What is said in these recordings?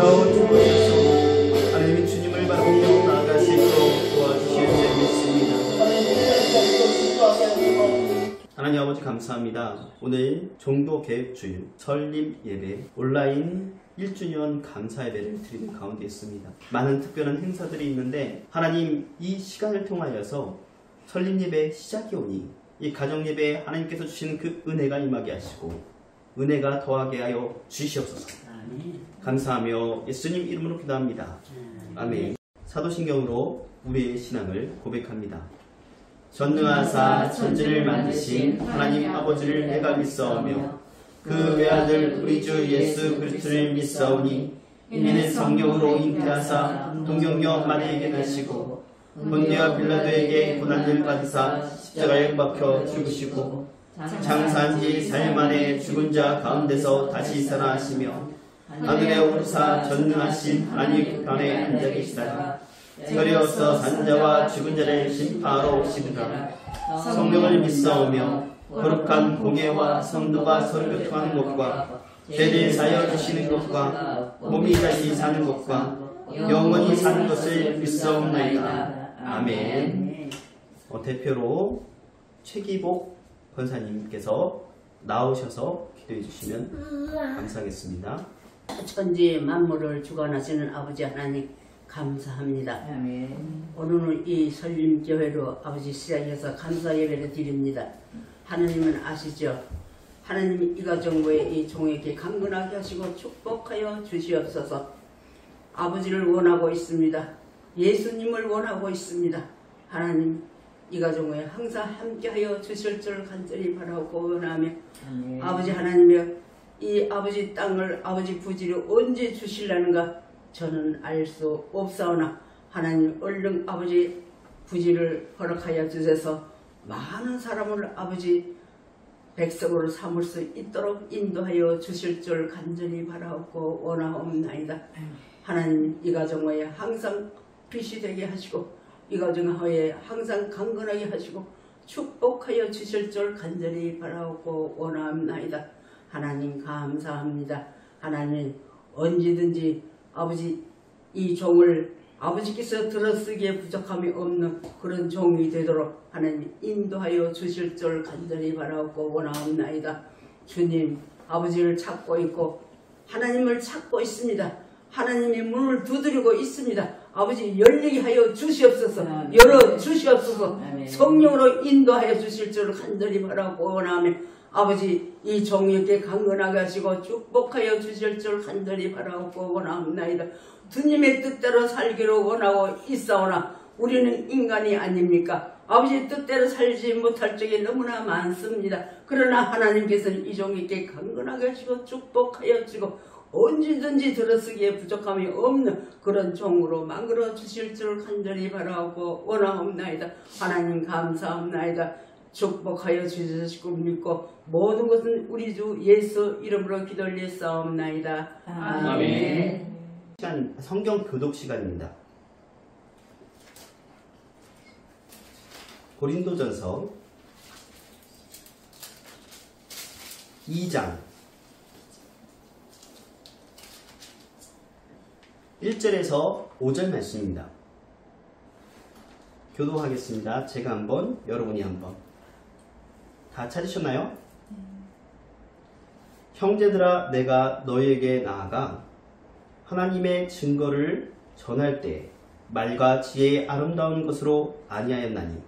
놀라운 축복이었소. 하나님이 주님을 바라보며 나아갈 수 있도록 도와주실 줄 믿습니다. 하나님 아버지 감사합니다. 오늘 종도계획주일 설립 예배 온라인 1주년 감사 예배를 드리는 가운데 있습니다. 많은 특별한 행사들이 있는데 하나님 이 시간을 통하여서 설립 예배 시작이 오니 이 가정 예배에 하나님께서 주시는 그 은혜가 임하게 하시고 은혜가 더하게 하여 주시옵소서. 감사하며 예수님 이름으로 기도합니다. 아멘. 사도신경으로 우리의 신앙을 고백합니다. 전능하사 천지를 만드신 하나님 아버지를 내가 믿사오며 그 외아들 우리 주 예수 그리스도를 믿사오니 이는 성령으로 잉태하사 동정녀 마리에게 나시고 본디와 빌라도에게 고난을 받으사 십자가에 박혀 죽으시고 장사한 지 4일 만에 죽은 자 가운데서 다시 살아나시며 하늘에 오르사 전능하신 하나님 우편에 앉아 계시다가 서리어서 산 자와 죽은 자를 심판하러 오시리라. 성령을 믿사오며 거룩한 공예와 성도가 서로 교통하는 것과 죄를 사하여 주시는 것과 몸이 다시 사는 것과 영원히 사는 것을 믿사옵나이다. 아멘. 대표로 최기복 권사님께서 나오셔서 기도해 주시면 감사하겠습니다. 천지 만물을 주관하시는 아버지 하나님 감사합니다. 아멘. 오늘은 이 설림교회로 아버지 시작해서 감사 예배를 드립니다. 하나님은 아시죠? 하나님이 이 가정부의 이 종에게 강건하게 하시고 축복하여 주시옵소서. 아버지를 원하고 있습니다. 예수님을 원하고 있습니다. 하나님 이 가정부에 항상 함께하여 주실 줄 간절히 바라고 원하며 아버지 하나님의 이 아버지 땅을 아버지 부지를 언제 주실라는가 저는 알 수 없사오나 하나님 얼른 아버지 부지를 허락하여 주셔서 많은 사람을 아버지 백성으로 삼을 수 있도록 인도하여 주실 줄 간절히 바라옵고 원하옵나이다. 하나님 이 가정에 항상 빛이 되게 하시고 이 가정에 항상 강건하게 하시고 축복하여 주실 줄 간절히 바라옵고 원하옵나이다. 하나님 감사합니다. 하나님 언제든지 아버지 이 종을 아버지께서 들어쓰기에 부족함이 없는 그런 종이 되도록 하나님 인도하여 주실 줄 간절히 바라옵고 원하옵나이다. 주님 아버지를 찾고 있고 하나님을 찾고 있습니다. 하나님의 문을 두드리고 있습니다. 아버지 열리게 하여 주시옵소서. 열어 주시옵소서. 성령으로 인도하여 주실 줄 간절히 바라옵고 원하며 아버지 이 종에게 강건하게 하시고 축복하여 주실 줄 간절히 바라옵고 원하옵나이다. 주님의 뜻대로 살기로 원하고 있사오나 우리는 인간이 아닙니까? 아버지 뜻대로 살지 못할 적이 너무나 많습니다. 그러나 하나님께서는 이 종에게 강건하게 하시고 축복하여 주시고 언제든지 들어쓰기에 부족함이 없는 그런 종으로 만들어 주실 줄 간절히 바라옵고 원하옵나이다. 하나님 감사합나이다. 축복하여 주시고 믿고 모든 것은 우리 주 예수 이름으로 기도 올리사옵나이다. 아멘. 시간 성경 교독 시간입니다. 고린도전서 2장 1절에서 5절 말씀입니다. 교독하겠습니다. 제가 한번 여러분이 한번 다 찾으셨나요? 형제들아 내가 너희에게 나아가 하나님의 증거를 전할 때 말과 지혜의 아름다운 것으로 아니하였나니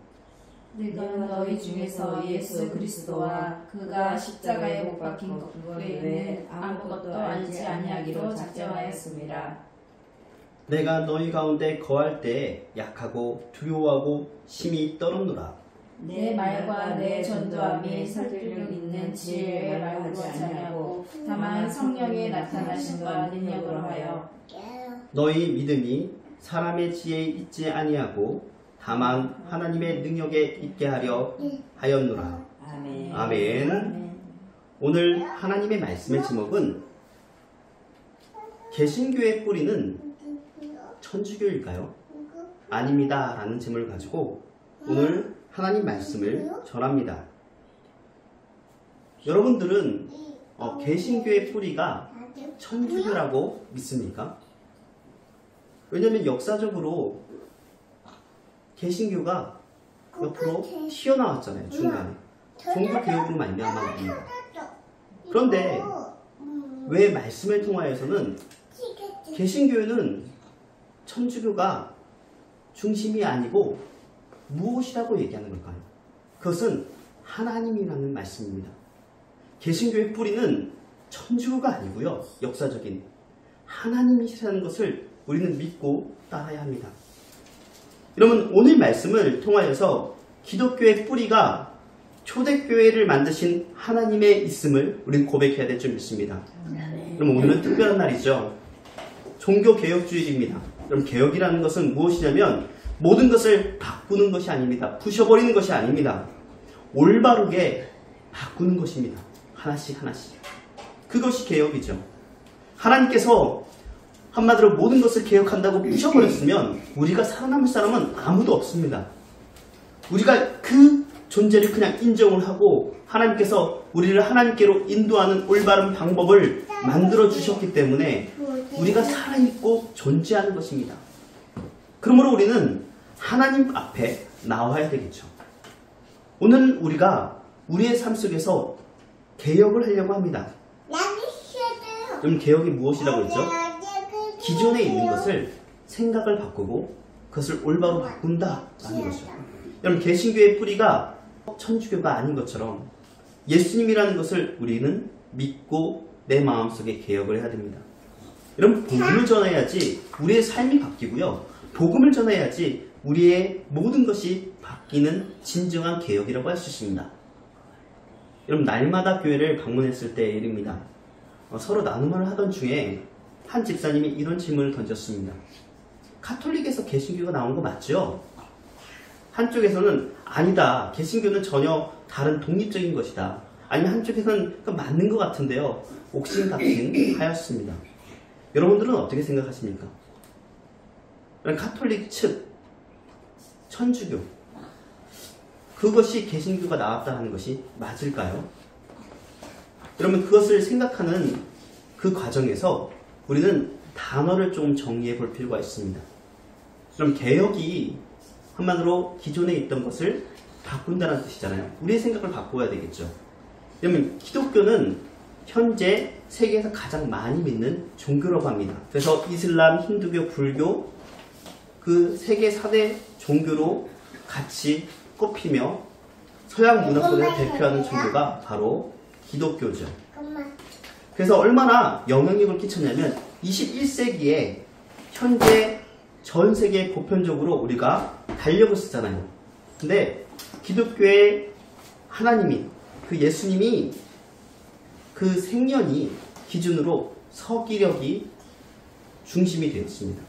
내가 너희 중에서 예수 그리스도와 그가 십자가에 못 박힌 것 외에는 아무것도 알지 아니하기로 작정하였습니다. 내가 너희 가운데 거할 때 약하고 두려워하고 심히 떨었노라. 내 말과 내 전도함이 설득력 있는 지혜의 말로 하지 아니하고 다만 성령의 나타나심과 능력으로 하여 너희 믿음이 사람의 지혜에 있지 아니하고 다만 하나님의 능력에 있게 하려 하였노라. 아멘. 아멘. 오늘 하나님의 말씀의 제목은 개신교의 뿌리는 천주교일까요? 아닙니다 라는 제목을 가지고 오늘 하나님 말씀을 전합니다. 여러분들은 개신교의 뿌리가 천주교라고 믿습니까? 왜냐하면 역사적으로 개신교가 옆으로 튀어나왔잖아요. 중간에 종교개혁으로 말미암았습니다. 그런데 왜 말씀을 통하여서는 개신교회는 천주교가 중심이 아니고 무엇이라고 얘기하는 걸까요? 그것은 하나님이라는 말씀입니다. 개신교의 뿌리는 천주교가 아니고요. 역사적인 하나님이시라는 것을 우리는 믿고 따라야 합니다. 여러분, 오늘 말씀을 통하여서 기독교의 뿌리가 초대교회를 만드신 하나님의 있음을 우리는 고백해야 될 줄 믿습니다. 그럼 오늘은 특별한 날이죠. 종교개혁주일입니다. 그럼 개혁이라는 것은 무엇이냐면 모든 것을 바꾸는 것이 아닙니다. 부셔버리는 것이 아닙니다. 올바르게 바꾸는 것입니다. 하나씩 하나씩. 그것이 개혁이죠. 하나님께서 한마디로 모든 것을 개혁한다고 부셔버렸으면 우리가 살아남을 사람은 아무도 없습니다. 우리가 그 존재를 그냥 인정을 하고 하나님께서 우리를 하나님께로 인도하는 올바른 방법을 만들어 주셨기 때문에 우리가 살아있고 존재하는 것입니다. 그러므로 우리는 하나님 앞에 나와야 되겠죠. 오늘 우리가 우리의 삶 속에서 개혁을 하려고 합니다. 그럼 개혁이 무엇이라고 했죠? 기존에 있는 것을 생각을 바꾸고 그것을 올바로 바꾼다라는 것이죠. 여러분, 개신교의 뿌리가 천주교가 아닌 것처럼 예수님이라는 것을 우리는 믿고 내 마음속에 개혁을 해야 됩니다. 여러분, 복음을 전해야지 우리의 삶이 바뀌고요. 복음을 전해야지 우리의 모든 것이 바뀌는 진정한 개혁이라고 할 수 있습니다. 여러분, 날마다 교회를 방문했을 때의 일입니다. 서로 나눔을 하던 중에 한 집사님이 이런 질문을 던졌습니다. 카톨릭에서 개신교가 나온 거 맞죠? 한쪽에서는 아니다. 개신교는 전혀 다른 독립적인 것이다. 아니면 한쪽에서는 맞는 것 같은데요. 옥신각신 하였습니다. 여러분들은 어떻게 생각하십니까? 카톨릭 측, 천주교, 그것이 개신교가 나왔다는 것이 맞을까요? 여러분, 그것을 생각하는 그 과정에서 우리는 단어를 좀 정리해 볼 필요가 있습니다. 그럼 개혁이 한마디로 기존에 있던 것을 바꾼다는 뜻이잖아요. 우리의 생각을 바꿔야 되겠죠. 그러면 기독교는 현재 세계에서 가장 많이 믿는 종교라고 합니다. 그래서 이슬람, 힌두교, 불교 그 세계 4대 종교로 같이 꼽히며 서양 문화 속에서 대표하는 종교가 바로 기독교죠. 그래서 얼마나 영향력을 끼쳤냐면 21세기에 현재 전 세계 보편적으로 우리가 달력을 쓰잖아요. 근데 기독교의 하나님이, 그 예수님이 그 생년이 기준으로 서기력이 중심이 되었습니다.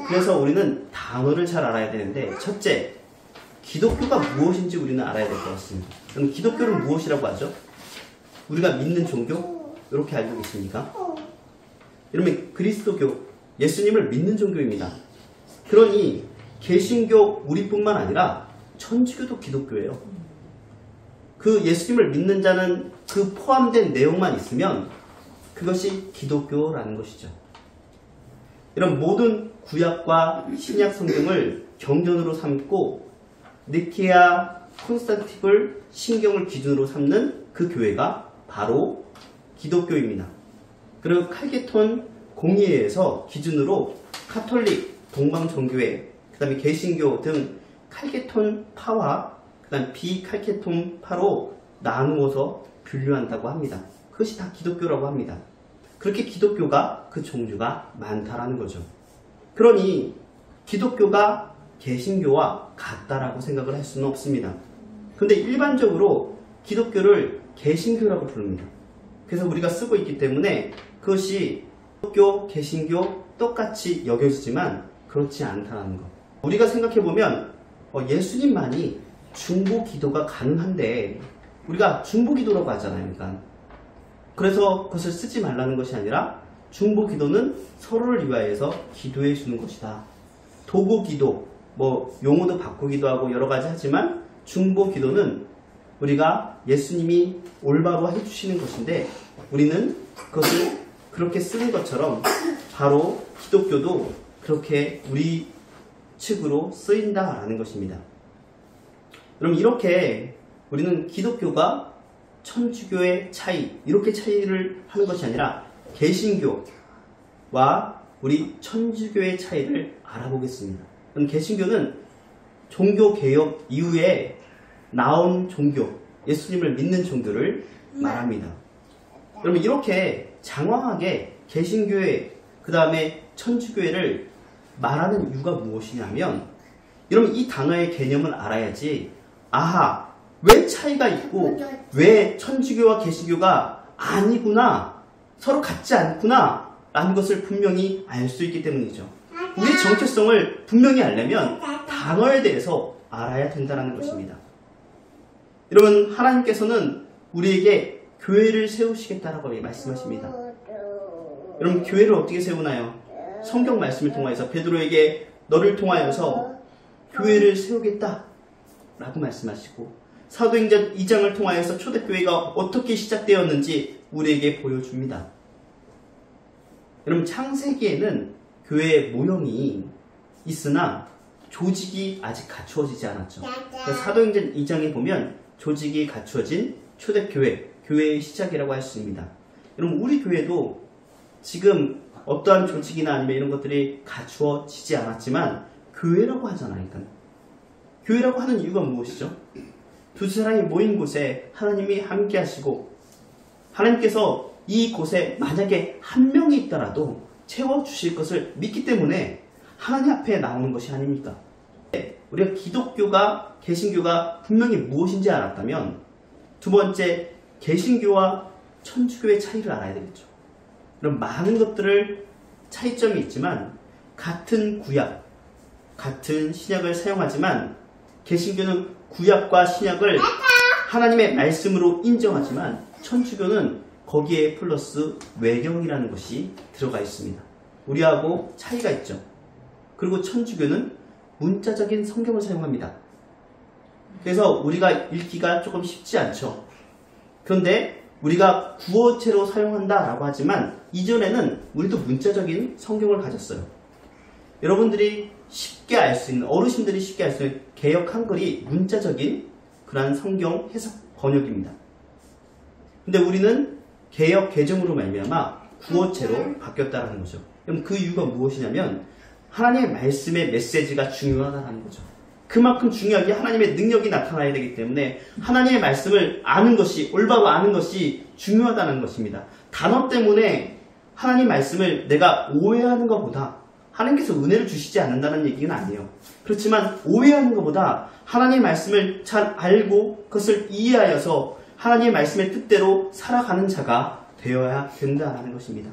그래서 우리는 단어를 잘 알아야 되는데, 첫째, 기독교가 무엇인지 우리는 알아야 될 것 같습니다. 그럼 기독교는 무엇이라고 하죠? 우리가 믿는 종교? 이렇게 알고 계십니까? 여러분, 그리스도교, 예수님을 믿는 종교입니다. 그러니 개신교 우리뿐만 아니라 천주교도 기독교예요. 그 예수님을 믿는 자는 그 포함된 내용만 있으면 그것이 기독교라는 것이죠. 이런 모든 구약과 신약 성경을 경전으로 삼고 니케아 콘스탄티플 신경을 기준으로 삼는 그 교회가 바로 기독교입니다. 그리고 칼게톤 공의회에서 기준으로 카톨릭, 동방정교회, 그 다음에 개신교 등 칼게톤 파와 그 다음 비칼게톤 파로 나누어서 분류한다고 합니다. 그것이 다 기독교라고 합니다. 그렇게 기독교가 그 종류가 많다라는 거죠. 그러니 기독교가 개신교와 같다라고 생각을 할 수는 없습니다. 근데 일반적으로 기독교를 개신교라고 부릅니다. 그래서 우리가 쓰고 있기 때문에 그것이 기독교, 개신교 똑같이 여겨지지만 그렇지 않다는 거. 우리가 생각해보면 예수님만이 중보 기도가 가능한데 우리가 중보 기도라고 하잖아요. 그러니까 그래서 그것을 쓰지 말라는 것이 아니라 중보 기도는 서로를 위하여서 기도해 주는 것이다. 도구 기도, 용어도 바꾸기도 하고 여러 가지 하지만 중보 기도는 우리가 예수님이 올바로 해주시는 것인데 우리는 그것을 그렇게 쓰는 것처럼 바로 기독교도 그렇게 우리 측으로 쓰인다라는 것입니다. 그럼 이렇게 우리는 기독교가 천주교의 차이, 이렇게 차이를 하는 것이 아니라 개신교와 우리 천주교의 차이를 알아보겠습니다. 그럼 개신교는 종교개혁 이후에 나온 종교, 예수님을 믿는 종교를 말합니다. 그러면 이렇게 장황하게 개신교회, 그 다음에 천주교회를 말하는 이유가 무엇이냐면, 여러분 이 단어의 개념을 알아야지, 아하, 왜 차이가 있고 왜 천주교와 개신교가 아니구나, 서로 같지 않구나 라는 것을 분명히 알 수 있기 때문이죠. 우리 정체성을 분명히 알려면 단어에 대해서 알아야 된다는 것입니다. 여러분, 하나님께서는 우리에게 교회를 세우시겠다라고 말씀하십니다. 여러분, 교회를 어떻게 세우나요? 성경 말씀을 통하여서 베드로에게 너를 통하여서 교회를 세우겠다 라고 말씀하시고, 사도행전 2장을 통하여서 초대교회가 어떻게 시작되었는지 우리에게 보여줍니다. 여러분, 창세기에는 교회의 모형이 있으나 조직이 아직 갖추어지지 않았죠. 사도행전 2장에 보면 조직이 갖추어진 초대교회, 교회의 시작이라고 할 수 있습니다. 여러분, 우리 교회도 지금 어떠한 조직이나 아니면 이런 것들이 갖추어지지 않았지만 교회라고 하잖아요. 그러니까 교회라고 하는 이유가 무엇이죠? 두 사람이 모인 곳에 하나님이 함께 하시고, 하나님께서 이 곳에 만약에 한 명이 있더라도 채워주실 것을 믿기 때문에 하나님 앞에 나오는 것이 아닙니까? 우리가 기독교가, 개신교가 분명히 무엇인지 알았다면, 두 번째, 개신교와 천주교의 차이를 알아야 되겠죠. 그럼 많은 것들을 차이점이 있지만 같은 구약, 같은 신약을 사용하지만, 개신교는 구약과 신약을 하나님의 말씀으로 인정하지만 천주교는 거기에 플러스 외경이라는 것이 들어가 있습니다. 우리하고 차이가 있죠. 그리고 천주교는 문자적인 성경을 사용합니다. 그래서 우리가 읽기가 조금 쉽지 않죠. 그런데 우리가 구어체로 사용한다라고 하지만 이전에는 우리도 문자적인 성경을 가졌어요. 여러분들이 쉽게 알 수 있는, 어르신들이 쉽게 알 수 있는 개역 한글이 문자적인 그러한 성경 해석 번역입니다. 근데 우리는 개역 개정으로 말미암아 구어체로 바뀌었다는 거죠. 그럼 그 이유가 무엇이냐면 하나님의 말씀의 메시지가 중요하다는 거죠. 그만큼 중요하게 하나님의 능력이 나타나야 되기 때문에 하나님의 말씀을 아는 것이, 올바로 아는 것이 중요하다는 것입니다. 단어 때문에 하나님 말씀을 내가 오해하는 것보다, 하나님께서 은혜를 주시지 않는다는 얘기는 아니에요. 그렇지만 오해하는 것보다 하나님의 말씀을 잘 알고 그것을 이해하여서 하나님의 말씀의 뜻대로 살아가는 자가 되어야 된다는 것입니다.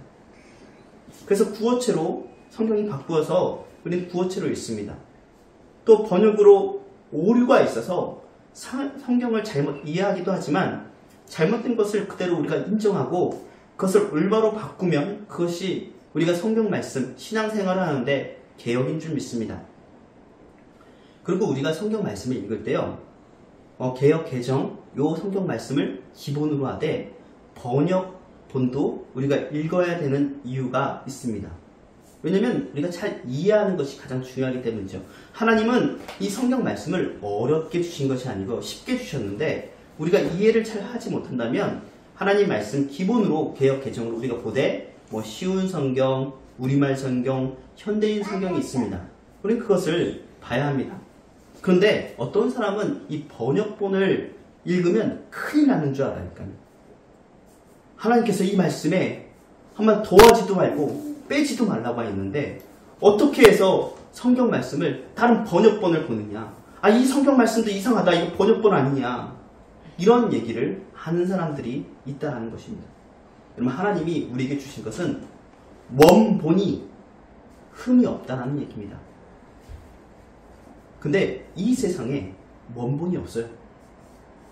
그래서 구어체로 성경이 바꾸어서 우리는 구어체로 읽습니다. 또 번역으로 오류가 있어서 성경을 잘못 이해하기도 하지만 잘못된 것을 그대로 우리가 인정하고 그것을 올바로 바꾸면 그것이 우리가 성경 말씀, 신앙생활을 하는데 개혁인 줄 믿습니다. 그리고 우리가 성경 말씀을 읽을 때요, 개혁, 개정, 요 성경 말씀을 기본으로 하되 번역본도 우리가 읽어야 되는 이유가 있습니다. 왜냐면 우리가 잘 이해하는 것이 가장 중요하기 때문이죠. 하나님은 이 성경 말씀을 어렵게 주신 것이 아니고 쉽게 주셨는데 우리가 이해를 잘 하지 못한다면 하나님 말씀 기본으로 개혁, 개정으로 우리가 보되 쉬운 성경, 우리말 성경, 현대인 성경이 있습니다. 우리는 그것을 봐야 합니다. 그런데 어떤 사람은 이 번역본을 읽으면 큰일 나는 줄 알아요. 하나님께서 이 말씀에 한번 더하지도 말고 빼지도 말라고 했는데 어떻게 해서 성경 말씀을 다른 번역본을 보느냐, 이 성경 말씀도 이상하다, 이거 번역본 아니냐, 이런 얘기를 하는 사람들이 있다는 것입니다. 여러분, 하나님이 우리에게 주신 것은 원본이 흠이 없다는 얘기입니다. 근데 이 세상에 원본이 없어요.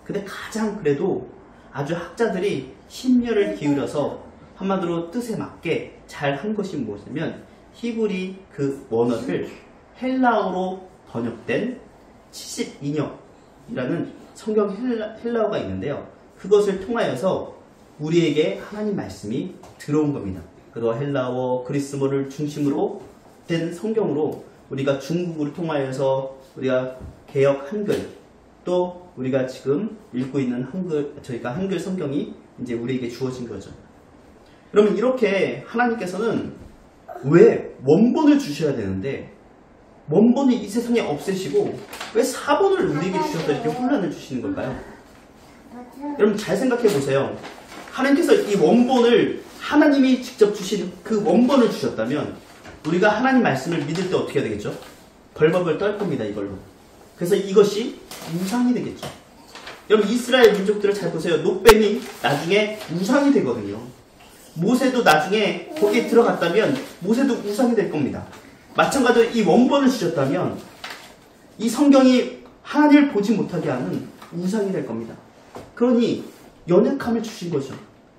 근데 가장 그래도 아주 학자들이 심려를 기울여서 한마디로 뜻에 맞게 잘 한 것이 무엇이냐면 히브리 그 원어를 헬라어로 번역된 72년이라는 성경 헬라어가 있는데요. 그것을 통하여서 우리에게 하나님 말씀이 들어온 겁니다. 그리고 헬라어, 그리스어를 중심으로 된 성경으로 우리가 중국어를 통하여서 우리가 개역 한글, 또 우리가 지금 읽고 있는 저희가 한글 성경이 이제 우리에게 주어진 거죠. 그러면 이렇게 하나님께서는 왜 원본을 주셔야 되는데 원본을 이 세상에 없애시고 왜 사본을 우리에게 주셔서 이렇게 혼란을 주시는 걸까요? 여러분 잘 생각해 보세요. 하나님께서 이 원본을 하나님이 직접 주신 그 원본을 주셨다면 우리가 하나님 말씀을 믿을 때 어떻게 해야 되겠죠? 벌벌벌 떨 겁니다, 이걸로. 그래서 이것이 우상이 되겠죠. 여러분 이스라엘 민족들을 잘 보세요. 놋뱀이 나중에 우상이 되거든요. 모세도 나중에 거기에 들어갔다면 모세도 우상이 될 겁니다. 마찬가지로 이 원본을 주셨다면 이 성경이 하나님을 보지 못하게 하는 우상이 될 겁니다. 그러니 연약함을 주신 거죠.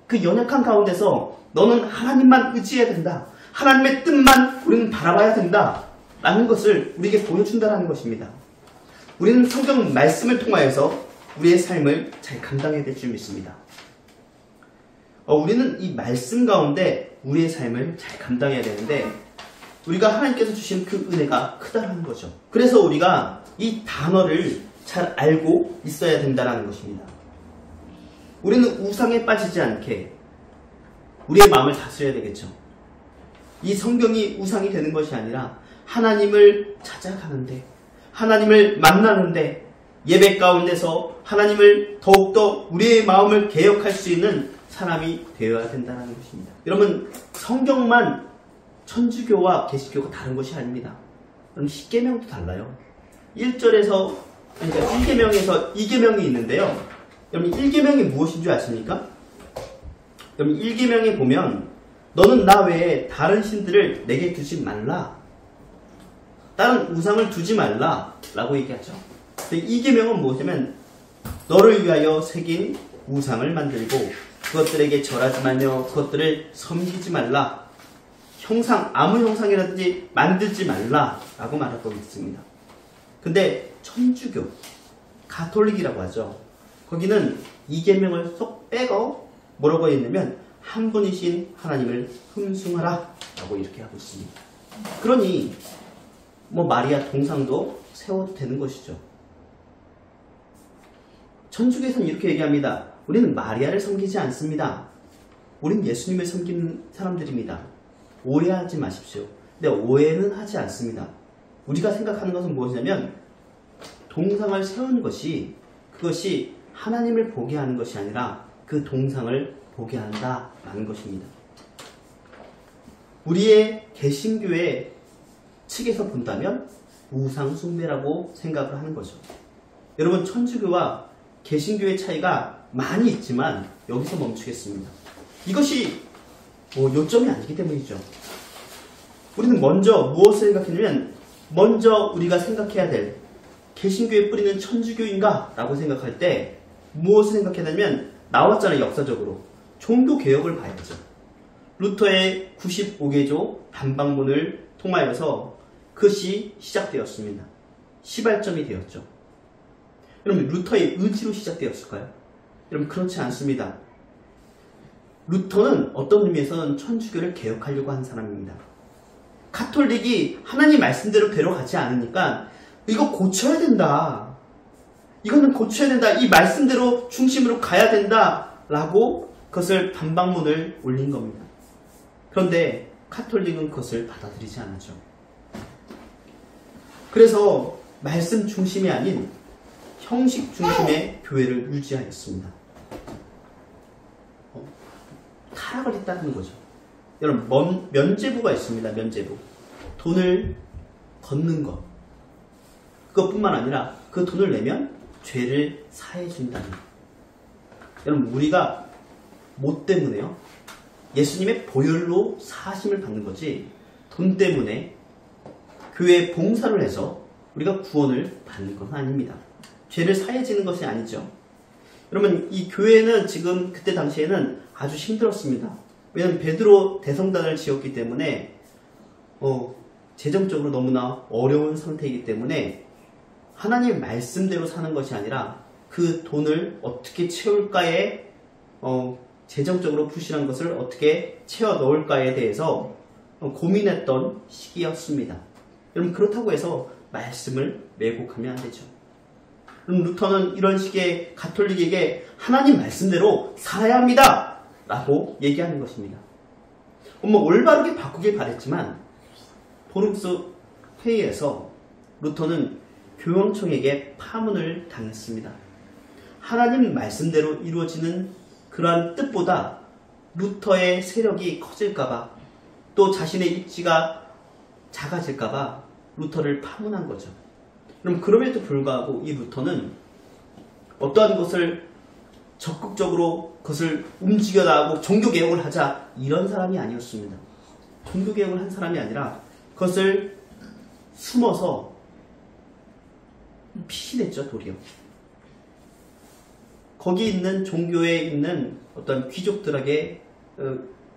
그 연약함 가운데서 너는 하나님만 의지해야 된다. 하나님의 뜻만 우리는 바라봐야 된다. 라는 것을 우리에게 보여준다는 것입니다. 우리는 성경 말씀을 통하여서 우리의 삶을 잘 감당해야 될 줄 믿습니다. 우리는 이 말씀 가운데 우리의 삶을 잘 감당해야 되는데 우리가 하나님께서 주신 그 은혜가 크다라는 거죠. 그래서 우리가 이 단어를 잘 알고 있어야 된다는 것입니다. 우리는 우상에 빠지지 않게 우리의 마음을 다스려야 되겠죠. 이 성경이 우상이 되는 것이 아니라 하나님을 찾아가는데, 하나님을 만나는데, 예배 가운데서 하나님을 더욱더 우리의 마음을 개혁할 수 있는 사람이 되어야 된다는 것입니다. 여러분, 성경만 천주교와 개신교가 다른 것이 아닙니다. 여러분, 10계명도 달라요. 1절에서, 그러니까 1계명에서 2계명이 있는데요. 여러분, 1계명이 무엇인 줄 아십니까? 여러분, 1계명에 보면 너는 나 외에 다른 신들을 내게 두지 말라. 다른 우상을 두지 말라. 라고 얘기하죠. 2계명은 무엇이냐면 너를 위하여 새긴 우상을 만들고 그것들에게 절하지 말며 그것들을 섬기지 말라. 형상, 아무 형상이라든지 만들지 말라. 라고 말하고 있습니다. 근데 천주교, 가톨릭이라고 하죠. 거기는 2계명을 쏙 빼고 뭐라고 했냐면 한 분이신 하나님을 흠숭하라 라고 이렇게 하고 있습니다. 그러니 마리아 동상도 세워도 되는 것이죠. 천주교에서는 이렇게 얘기합니다. 우리는 마리아를 섬기지 않습니다. 우리는 예수님을 섬기는 사람들입니다. 오해하지 마십시오. 근데 오해는 하지 않습니다. 우리가 생각하는 것은 무엇이냐면 동상을 세우는 것이 그것이 하나님을 보게 하는 것이 아니라 그 동상을 보게 한다라는 것입니다. 우리의 개신교의 측에서 본다면 우상 숭배라고 생각을 하는 거죠. 여러분, 천주교와 개신교의 차이가 많이 있지만 여기서 멈추겠습니다. 이것이 요점이 아니기 때문이죠. 우리는 먼저 무엇을 생각했냐면 먼저 우리가 생각해야 될 개신교의 뿌리는 천주교인가? 라고 생각할 때 무엇을 생각해야 되냐면 나왔잖아요. 역사적으로. 종교개혁을 봐야죠. 루터의 95개조 단방문을 통하여서 그것이 시작되었습니다. 시발점이 되었죠. 여러분, 루터의 의지로 시작되었을까요? 여러분, 그렇지 않습니다. 루터는 어떤 의미에서는 천주교를 개혁하려고 한 사람입니다. 가톨릭이 하나님 말씀대로 데려가지 않으니까 이거 고쳐야 된다. 이거는 고쳐야 된다. 이 말씀대로 중심으로 가야 된다. 라고 그것을 단방문을 올린 겁니다. 그런데 가톨릭은 그것을 받아들이지 않았죠. 그래서 말씀 중심이 아닌 형식 중심의 교회를 유지하였습니다. 타락을 했다는 거죠. 여러분, 면죄부가 있습니다. 면죄부. 돈을 걷는 것. 그것뿐만 아니라 그 돈을 내면 죄를 사해준다는 것. 여러분, 우리가 뭐 때문에요? 예수님의 보혈로 사하심을 받는 거지 돈 때문에 교회에 봉사를 해서 우리가 구원을 받는 건 아닙니다. 죄를 사해지는 것이 아니죠. 여러분, 이 교회는 지금 그때 당시에는 아주 힘들었습니다. 왜냐하면 베드로 대성단을 지었기 때문에 재정적으로 너무나 어려운 상태이기 때문에 하나님의 말씀대로 사는 것이 아니라 그 돈을 어떻게 채울까에 재정적으로 부실한 것을 어떻게 채워 넣을까에 대해서 고민했던 시기였습니다. 여러분, 그렇다고 해서 말씀을 왜곡하면 안 되죠. 그럼 루터는 이런 식의 가톨릭에게 하나님 말씀대로 살아야 합니다 라고 얘기하는 것입니다. 올바르게 바꾸길 바랬지만 보룩스 회의에서 루터는 교황청에게 파문을 당했습니다. 하나님 말씀대로 이루어지는 그러한 뜻보다 루터의 세력이 커질까봐, 또 자신의 입지가 작아질까봐 루터를 파문한 거죠. 그럼 그럼에도 불구하고 이 루터는 어떠한 것을 적극적으로 그것을 움직여 나가고 종교개혁을 하자, 이런 사람이 아니었습니다. 종교개혁을 한 사람이 아니라 그것을 숨어서 피신했죠, 도리어. 거기 있는 종교에 있는 어떤 귀족들에게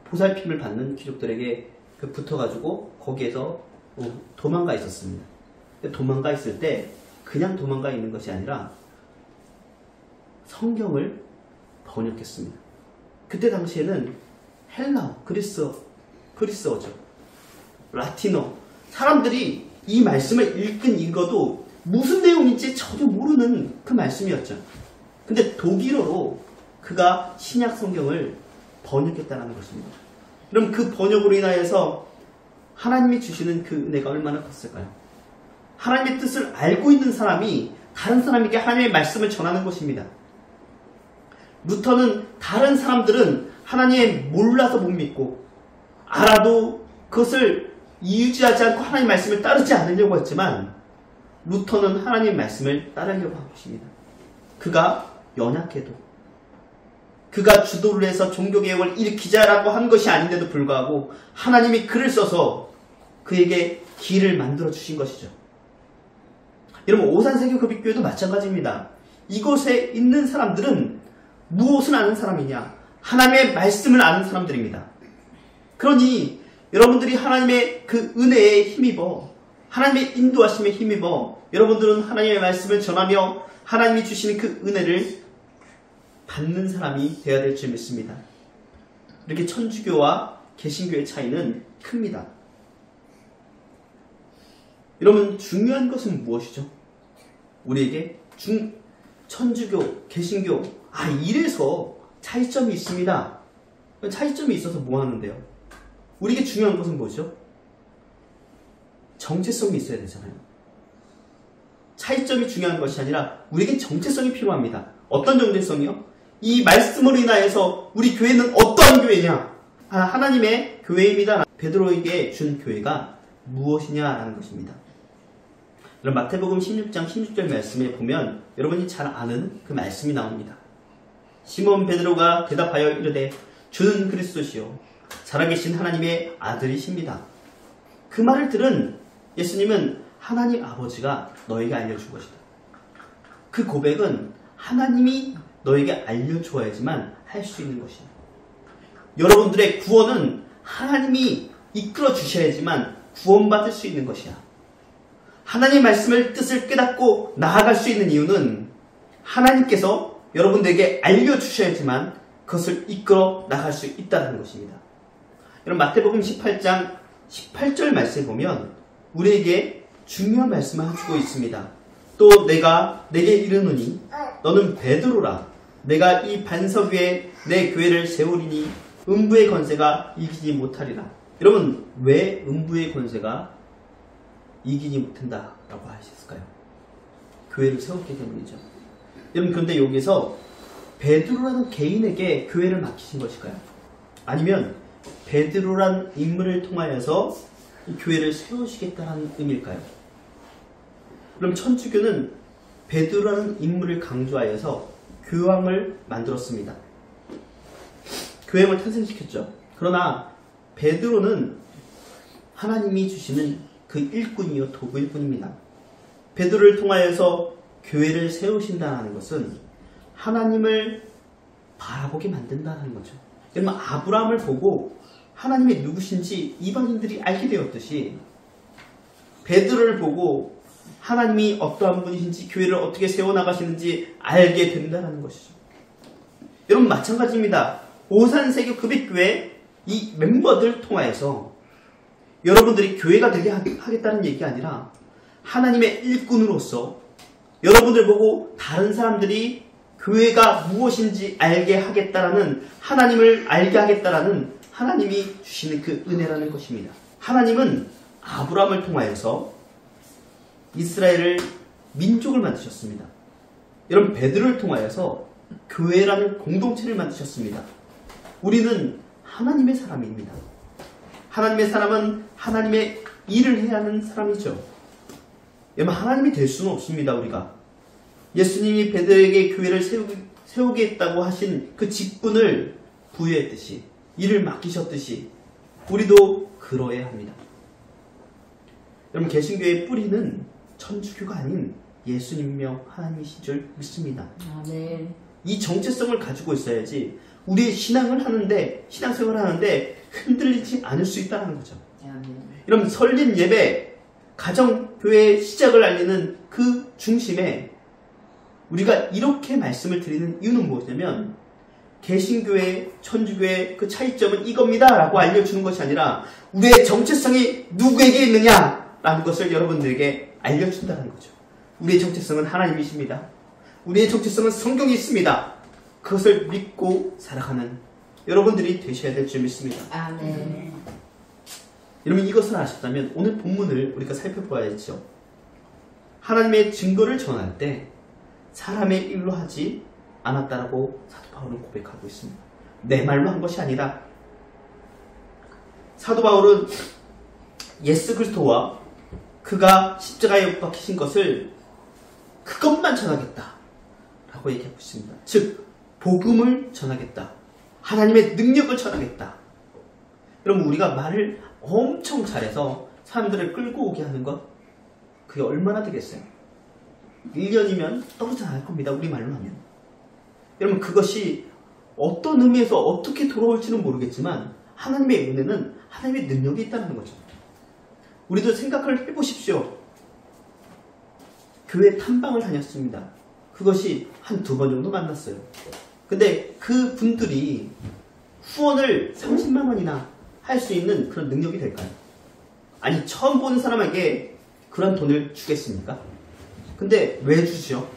보살핌을 받는 귀족들에게 붙어가지고 거기에서 도망가 있었습니다. 도망가 있을 때 그냥 도망가 있는 것이 아니라 성경을 번역했습니다. 그때 당시에는 헬라어, 그리스어죠. 라틴어. 사람들이 이 말씀을 읽어도 무슨 내용인지 전혀 모르는 그 말씀이었죠. 근데 독일어로 그가 신약 성경을 번역했다는 것입니다. 그럼 그 번역으로 인하여서 하나님이 주시는 그 은혜가 얼마나 컸을까요? 하나님의 뜻을 알고 있는 사람이 다른 사람에게 하나님의 말씀을 전하는 것입니다. 루터는 다른 사람들은 하나님의 몰라서 못 믿고, 알아도 그것을 이유지하지 않고 하나님의 말씀을 따르지 않으려고 했지만, 루터는 하나님의 말씀을 따르려고 한 것입니다. 그가 연약해도, 그가 주도를 해서 종교개혁을 일으키자라고 한 것이 아닌데도 불구하고 하나님이 글을 써서 그에게 길을 만들어 주신 것이죠. 여러분, 오산세교급식교회도 마찬가지입니다. 이곳에 있는 사람들은 무엇을 아는 사람이냐? 하나님의 말씀을 아는 사람들입니다. 그러니 여러분들이 하나님의 그 은혜에 힘입어, 하나님의 인도하심에 힘입어 여러분들은 하나님의 말씀을 전하며 하나님이 주시는 그 은혜를 받는 사람이 되어야 될 줄 믿습니다. 이렇게 천주교와 개신교의 차이는 큽니다. 여러분, 중요한 것은 무엇이죠? 우리에게 천주교, 개신교, 이래서 차이점이 있습니다. 차이점이 있어서 뭐 하는데요? 우리에게 중요한 것은 뭐죠? 정체성이 있어야 되잖아요. 차이점이 중요한 것이 아니라 우리에게 정체성이 필요합니다. 어떤 정체성이요? 이 말씀으로 인하여서 우리 교회는 어떠한 교회냐? 하나님의 교회입니다. 베드로에게 준 교회가 무엇이냐라는 것입니다. 그럼 마태복음 16장 16절 말씀에 보면 여러분이 잘 아는 그 말씀이 나옵니다. 시몬 베드로가 대답하여 이르되 주는 그리스도시요 살아계신 하나님의 아들이십니다. 그 말을 들은 예수님은 하나님 아버지가 너에게 알려준 것이다. 그 고백은 하나님이 너에게 알려주어야지만 할 수 있는 것이다. 여러분들의 구원은 하나님이 이끌어 주셔야지만 구원받을 수 있는 것이야. 하나님 말씀을 뜻을 깨닫고 나아갈 수 있는 이유는 하나님께서 여러분들에게 알려주셔야지만 그것을 이끌어 나갈 수 있다는 것입니다. 여러분, 마태복음 18장 18절 말씀에 보면 우리에게 중요한 말씀을 해주고 있습니다. 또 내가 내게 이르노니 너는 베드로라. 내가 이 반석 위에 내 교회를 세우리니 음부의 권세가 이기지 못하리라. 여러분, 왜 음부의 권세가 이기지 못한다라고 하셨을까요? 교회를 세웠기 때문이죠. 여러분, 그런데 여기서 베드로라는 개인에게 교회를 맡기신 것일까요? 아니면 베드로란 인물을 통하여서 이 교회를 세우시겠다는 의미일까요? 그럼 천주교는 베드로라는 인물을 강조하여서 교황을 만들었습니다. 교황을 탄생시켰죠. 그러나 베드로는 하나님이 주시는 그 일꾼이요 도구일 뿐입니다. 베드로를 통하여서 교회를 세우신다는 것은 하나님을 바라보게 만든다는 거죠. 여러분, 아브라함을 보고 하나님이 누구신지 이방인들이 알게 되었듯이 베드로를 보고 하나님이 어떠한 분이신지 교회를 어떻게 세워나가시는지 알게 된다는 것이죠. 여러분, 마찬가지입니다. 오산세교 금익교회 이 멤버들 통하여서 여러분들이 교회가 되게 하겠다는 얘기가 아니라 하나님의 일꾼으로서 여러분들 보고 다른 사람들이 교회가 무엇인지 알게 하겠다라는, 하나님을 알게 하겠다라는 하나님이 주시는 그 은혜라는 것입니다. 하나님은 아브라함을 통하여서 이스라엘을 민족을 만드셨습니다. 여러분, 베드로를 통하여서 교회라는 공동체를 만드셨습니다. 우리는 하나님의 사람입니다. 하나님의 사람은 하나님의 일을 해야 하는 사람이죠. 여러분, 하나님이 될 수는 없습니다. 우리가 예수님이 베드로에게 교회를 세우겠다고 하신 그 직분을 부여했듯이, 일을 맡기셨듯이 우리도 그러해야 합니다. 여러분, 개신교의 뿌리는 천주교가 아닌 예수님이며 하나님이신 줄 믿습니다. 아멘. 이 정체성을 가지고 있어야지 우리의 신앙을 하는데, 신앙생활을 하는데 흔들리지 않을 수 있다는 거죠. 아멘. 여러분, 설립 예배, 가정교회의 시작을 알리는 그 중심에 우리가 이렇게 말씀을 드리는 이유는 무엇이냐면, 개신교회, 천주교회 그 차이점은 이겁니다 라고 알려주는 것이 아니라 우리의 정체성이 누구에게 있느냐 라는 것을 여러분들에게 알려준다는 거죠. 우리의 정체성은 하나님이십니다. 우리의 정체성은 성경이 있습니다. 그것을 믿고 살아가는 여러분들이 되셔야 될 줄 믿습니다. 아멘. 여러분, 이것을 아셨다면 오늘 본문을 우리가 살펴봐야죠. 하나님의 증거를 전할 때 사람의 일로 하지 않았다라고 사도 바울은 고백하고 있습니다. 내 말로 한 것이 아니라, 사도 바울은 예수 그리스도와 그가 십자가에 못 박히신 것을 그것만 전하겠다 라고 얘기하고 있습니다. 즉, 복음을 전하겠다, 하나님의 능력을 전하겠다. 여러분, 우리가 말을 엄청 잘해서 사람들을 끌고 오게 하는 것, 그게 얼마나 되겠어요? 1년이면 떨어져 나갈 겁니다. 우리 말로 하면. 여러분, 그것이 어떤 의미에서 어떻게 돌아올지는 모르겠지만 하나님의 은혜는 하나님의 능력이 있다는 거죠. 우리도 생각을 해보십시오. 교회 탐방을 다녔습니다. 그것이 한 2번 정도 만났어요. 근데 그 분들이 후원을 30만 원이나 할 수 있는 그런 능력이 될까요? 아니, 처음 보는 사람에게 그런 돈을 주겠습니까? 근데 왜 주죠?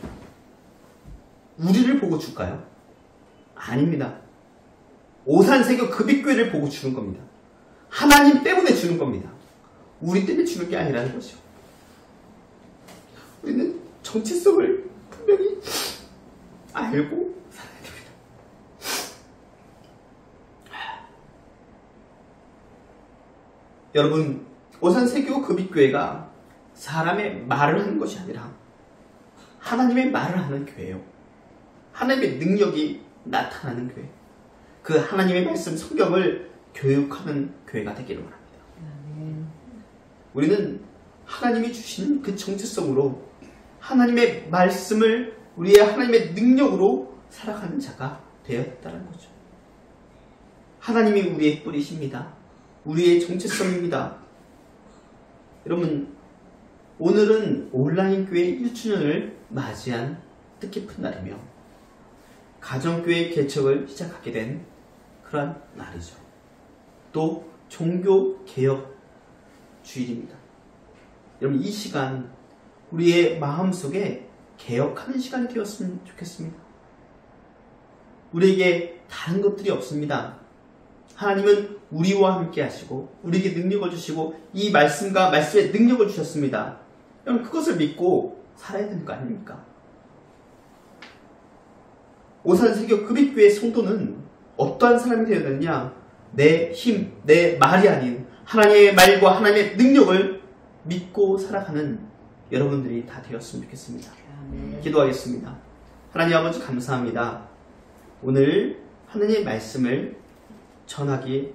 우리를 보고 줄까요? 아닙니다. 오산세교 금익교회를 보고 주는 겁니다. 하나님 때문에 주는 겁니다. 우리 때문에 주는 게 아니라는 거죠. 우리는 정체성을 분명히 알고 살아야 됩니다. 여러분, 오산세교 금익교회가 사람의 말을 하는 것이 아니라 하나님의 말을 하는 교회예요. 하나님의 능력이 나타나는 교회. 그 하나님의 말씀, 성경을 교육하는 교회가 되기를 원합니다. 우리는 하나님이 주시는 그 정체성으로 하나님의 말씀을 우리의 하나님의 능력으로 살아가는 자가 되었다는 거죠. 하나님이 우리의 뿌리십니다. 우리의 정체성입니다. 여러분, 오늘은 온라인 교회 1주년을 맞이한 뜻깊은 날이며 가정교회 개척을 시작하게 된 그런 날이죠. 또 종교개혁 주일입니다. 여러분, 이 시간 우리의 마음속에 개혁하는 시간이 되었으면 좋겠습니다. 우리에게 다른 것들이 없습니다. 하나님은 우리와 함께 하시고 우리에게 능력을 주시고 이 말씀과 말씀의 능력을 주셨습니다. 여러분, 그것을 믿고 살아야 되는 거 아닙니까? 오산세교 금익교회 성도는 어떠한 사람이 되어야 되느냐? 내 힘, 내 말이 아닌 하나님의 말과 하나님의 능력을 믿고 살아가는 여러분들이 다 되었으면 좋겠습니다. 아멘. 기도하겠습니다. 하나님 아버지, 감사합니다. 오늘 하나님의 말씀을 전하기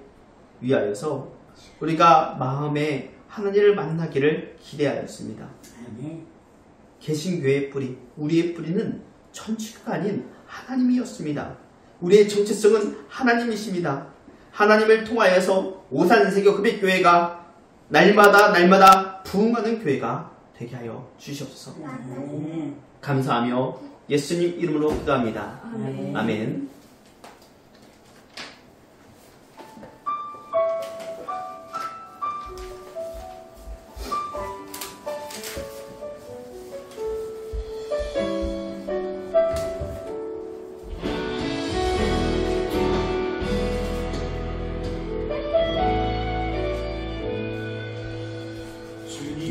위하여서 우리가 마음에 하나님을 만나기를 기대하였습니다. 개신교회의 뿌리, 우리의 뿌리는 천주교가 아닌 하나님이었습니다. 우리의 정체성은 하나님이십니다. 하나님을 통하여서 오산세교 금익교회가 날마다 부흥하는 교회가 되게 하여 주시옵소서. 감사하며 예수님 이름으로 기도합니다. 아멘. 아멘.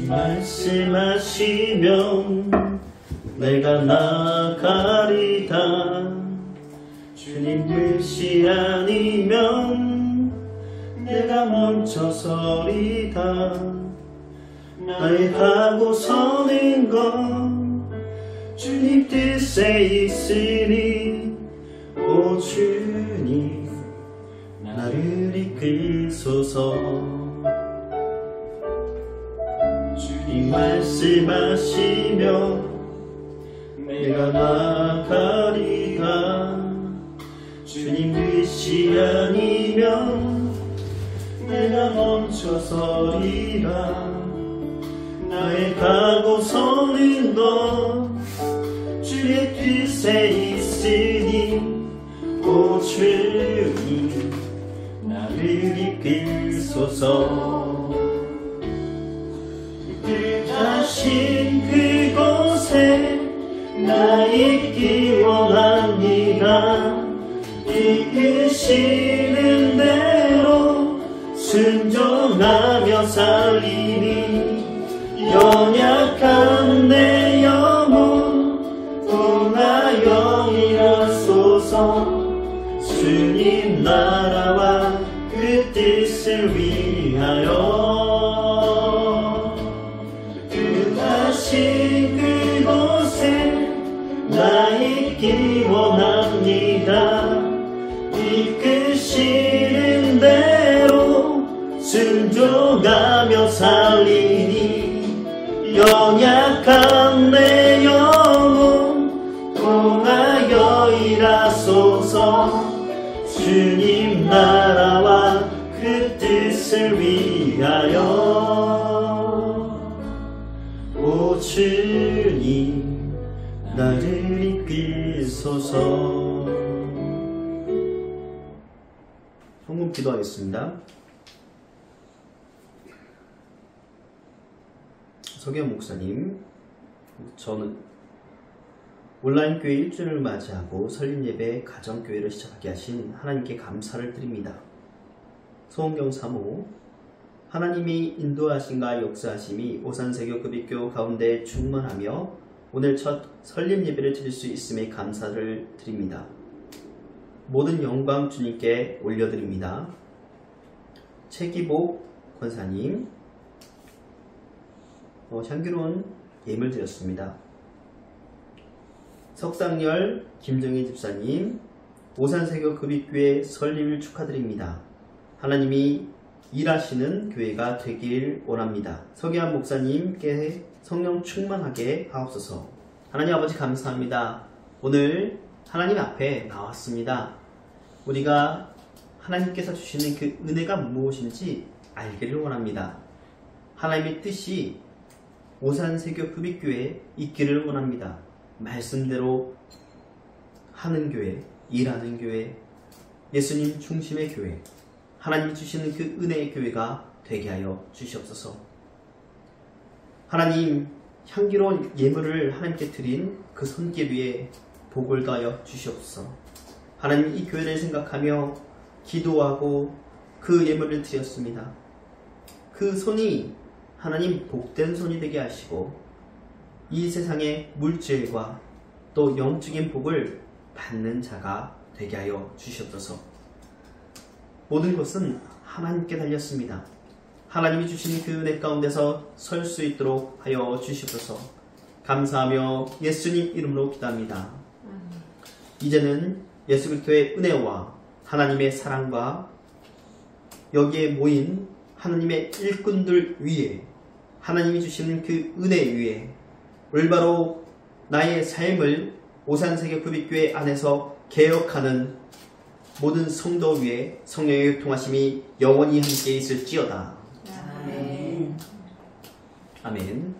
말씀하시면 내가 나가리다. 주님 뜻이 아니면 내가 멈춰서리다. 나의 하고 서는 건 주님 뜻에 있으니 오 주님 나를 이끌소서. 주님 말씀하시며 내가 나가리다. 주님 뜻이 아니면 내가 멈춰서리라. 나의 가고 서는 건 주의 뜻에 있으니 오 주님 나를 이끌소서. 뜻하신 그곳에 나 있기 원합니다. 이끄시는 대로 순종하며 살리니 연약한 내 영혼 통하여 일하소서. 주님 나라와 그 뜻을 위하여 뜻하신 그곳에 나 있기 원합니다. 이끄시는 대로 순종하며 살리니 연약한 내 영혼 통하여 일하소서. 주님 나라와 그 뜻을 위하여 오 주님 나를 이끌소서. 성금 기도하겠습니다. 서기현 목사님, 저는 온라인 교회 1주년을 맞이하고 설립 예배 가정교회를 시작하게 하신 하나님께 감사를 드립니다. 소원경 3호, 하나님이 인도하심과 역사하심이 오산세교 급입교 가운데 충만하며 오늘 첫 설립 예배를 드릴 수 있음에 감사를 드립니다. 모든 영광 주님께 올려드립니다. 최기복 권사님, 향기로운 예물 드렸습니다. 석상열 김정희 집사님, 오산세교 급입교회 설립을 축하드립니다. 하나님이 일하시는 교회가 되길 원합니다. 서기환 목사님께 성령 충만하게 하옵소서. 하나님 아버지 감사합니다. 오늘 하나님 앞에 나왔습니다. 우리가 하나님께서 주시는 그 은혜가 무엇인지 알기를 원합니다. 하나님의 뜻이 오산세교 급입교회에 있기를 원합니다. 말씀대로 하는 교회, 일하는 교회, 예수님 중심의 교회, 하나님이 주시는 그 은혜의 교회가 되게 하여 주시옵소서. 하나님, 향기로운 예물을 하나님께 드린 그 손길 위에 복을 더하여 주시옵소서. 하나님, 이 교회를 생각하며 기도하고 그 예물을 드렸습니다. 그 손이 하나님 복된 손이 되게 하시고 이 세상의 물질과 또 영적인 복을 받는 자가 되게 하여 주시옵소서. 모든 것은 하나님께 달렸습니다. 하나님이 주신 그 은혜 가운데서 설 수 있도록 하여 주시옵소서. 감사하며 예수님 이름으로 기도합니다. 이제는 예수 그리스도의 은혜와 하나님의 사랑과 여기에 모인 하나님의 일꾼들 위에 하나님이 주시는 그 은혜 위에 올바로 나의 삶을 오산세교 급입교회 안에서 개혁하는 모든 성도 위에 성령의 통하심이 영원히 함께 있을지어다. 아멘. 아멘.